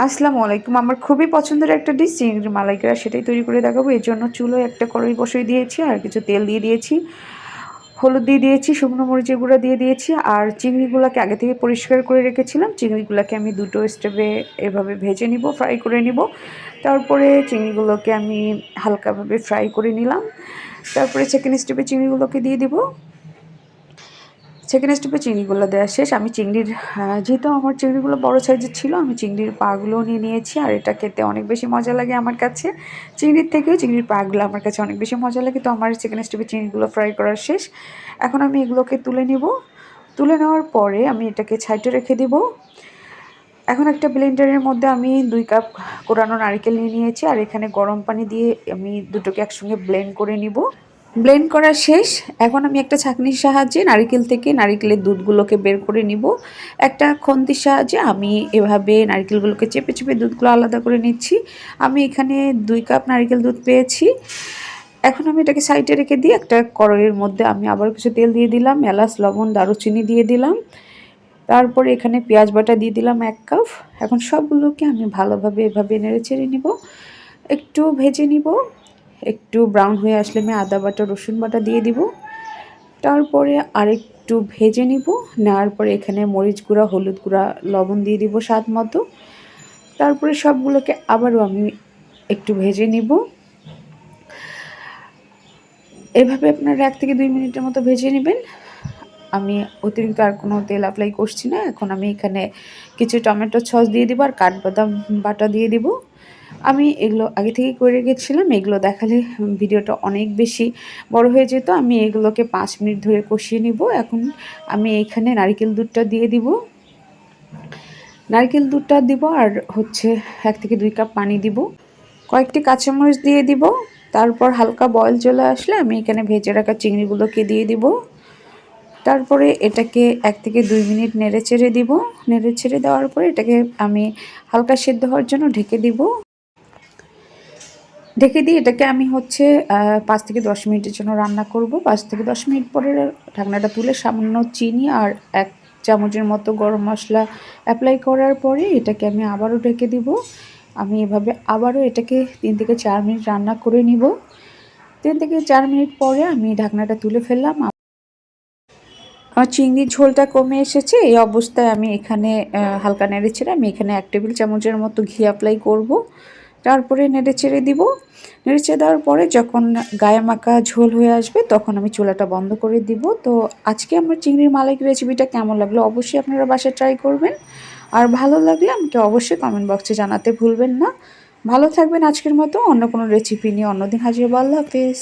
আসসালামু আলাইকুম। আমার খুবই পছন্দের একটা ডিশ চিংড়ির মালাইকারি, সেটাই তৈরি করে দেখাবো। এর জন্য চুলোয় একটা কড়াই বসিয়ে দিয়েছি আর কিছু তেল দিয়ে দিয়েছি, হলুদ দিয়ে দিয়েছি, শুকনো মরিচের গুঁড়া দিয়ে দিয়েছি আর চিংড়িগুলোকে আগে থেকে পরিষ্কার করে রেখেছিলাম। চিংড়িগুলোকে আমি দুটো স্টেপে এভাবে ভেজে নিব, ফ্রাই করে নিব। তারপরে চিংড়িগুলোকে আমি হালকাভাবে ফ্রাই করে নিলাম। তারপরে সেকেন্ড স্টেপে চিংড়িগুলোকে দিয়ে দিব। সেকেন্ড স্টেপে চিংড়িগুলো দেওয়া শেষ। আমি চিংড়ির যেহেতু আমার চিংড়িগুলো বড় সাইজের ছিল, আমি চিংড়ির পাগুলোও নিয়ে নিয়েছি। আর এটা খেতে অনেক বেশি মজা লাগে আমার কাছে, চিংড়ির থেকেও চিংড়ির পাগুলো আমার কাছে অনেক বেশি মজা লাগে। তো আমার সেকেন্ড স্টেপে চিংড়িগুলো ফ্রাই করার শেষ। এখন আমি এগুলোকে তুলে নিব। তুলে নেওয়ার পরে আমি এটাকে সাইডে রেখে দিব। এখন একটা ব্লেন্ডারের মধ্যে আমি 2 কাপ কোরানো নারকেল নিয়ে নিয়েছি আর এখানে গরম পানি দিয়ে আমি দুটোকে একসঙ্গে ব্লেন্ড করে নিব। ব্লেন্ড করা শেষ। এখন আমি একটা ছাঁকনির সাহায্যে নারিকেল থেকে নারিকেলের দুধগুলোকে বের করে নিব। একটা খন্তির সাহায্যে আমি এভাবে নারিকেলগুলোকে চেপে চেপে দুধগুলো আলাদা করে নিচ্ছি। আমি এখানে 2 কাপ নারিকেল দুধ পেয়েছি। এখন আমি এটাকে সাইডে রেখে দিয়ে একটা কড়াইয়ের মধ্যে আমি আবার কিছু তেল দিয়ে দিলাম, এলাচ, লবণ, দারুচিনি দিয়ে দিলাম। তারপরে এখানে পেঁয়াজ বাটা দিয়ে দিলাম 1 কাপ। এখন সবগুলোকে আমি ভালোভাবে এভাবে নেড়েচেড়ে নিব, একটু ভেজে নিব। একটু ব্রাউন হয়ে আসলে আমি আদা বাটা, রসুন বাটা দিয়ে দিব। তারপরে আরেকটু ভেজে নিব। নেওয়ার পরে এখানে মরিচ গুঁড়া, হলুদ গুঁড়া, লবণ দিয়ে দিব স্বাদ মতো। তারপরে সবগুলোকে আবারও আমি একটু ভেজে নিব। এভাবে আপনারা 1 থেকে 2 মিনিটের মতো ভেজে নেবেন। আমি অতিরিক্ত আর কোনো তেল অ্যাপ্লাই করছি না। এখন আমি এখানে কিছু টমেটো সস দিয়ে দিব আর কাঠবাদাম বাটা দিয়ে দিব। আমি এগুলো আগে থেকেই করে রেখেছিলাম। এগুলো দেখালে ভিডিওটা অনেক বেশি বড় হয়ে যেত। আমি এগুলোকে 5 মিনিট ধরে কষিয়ে নিব। এখন আমি এখানে নারকেল দুধটা দিয়ে দিব। নারকেল দুধটা দিব আর হচ্ছে 1 থেকে 2 কাপ পানি দিব। কয়েকটি কাঁচামরিচ দিয়ে দিব। তারপর হালকা বয়েল চলে আসলে আমি এখানে ভেজে রাখা চিংড়িগুলোকে দিয়ে দিব। তারপরে এটাকে 1 থেকে 2 মিনিট নেড়েচেড়ে দিব। নেড়েচেড়ে দেওয়ার পরে এটাকে আমি হালকা সেদ্ধ হওয়ার জন্য ঢেকে দিব। ঢেকে দিয়ে এটাকে আমি হচ্ছে 5 থেকে 10 মিনিটের জন্য রান্না করব। 5 থেকে 10 মিনিট পরে ঢাকনাটা তুলে সামান্য চিনি আর 1 চামচের মতো গরম মশলা অ্যাপ্লাই করার পরে এটাকে আমি আবারও ঢেকে দিব। আমি এভাবে আবারও এটাকে 3 থেকে 4 মিনিট রান্না করে নিব। 3 থেকে 4 মিনিট পরে আমি ঢাকনাটা তুলে ফেললাম। আমার চিংড়ির ঝোলটা কমে এসেছে। এই অবস্থায় আমি এখানে হালকা নেড়েচেড়ে আমি এখানে 1 টেবিল চামচের মতো ঘি অ্যাপ্লাই করব। তারপরে নেড়েচেড়ে দিব। নেড়েচেড়ে দেওয়ার পরে যখন গায়ে মাখা ঝোল হয়ে আসবে তখন আমি চুলাটা বন্ধ করে দিব। তো আজকে আমার চিংড়ির মালাইকারি রেসিপিটা কেমন লাগলো অবশ্যই আপনারা বাসায় ট্রাই করবেন। আর ভালো লাগলে আমাকে অবশ্যই কমেন্ট বক্সে জানাতে ভুলবেন না। ভালো থাকবেন। আজকের মতো অন্য কোনো রেসিপি নিয়ে অন্যদিন হাজির হবো। আল্লাহ হাফেজ।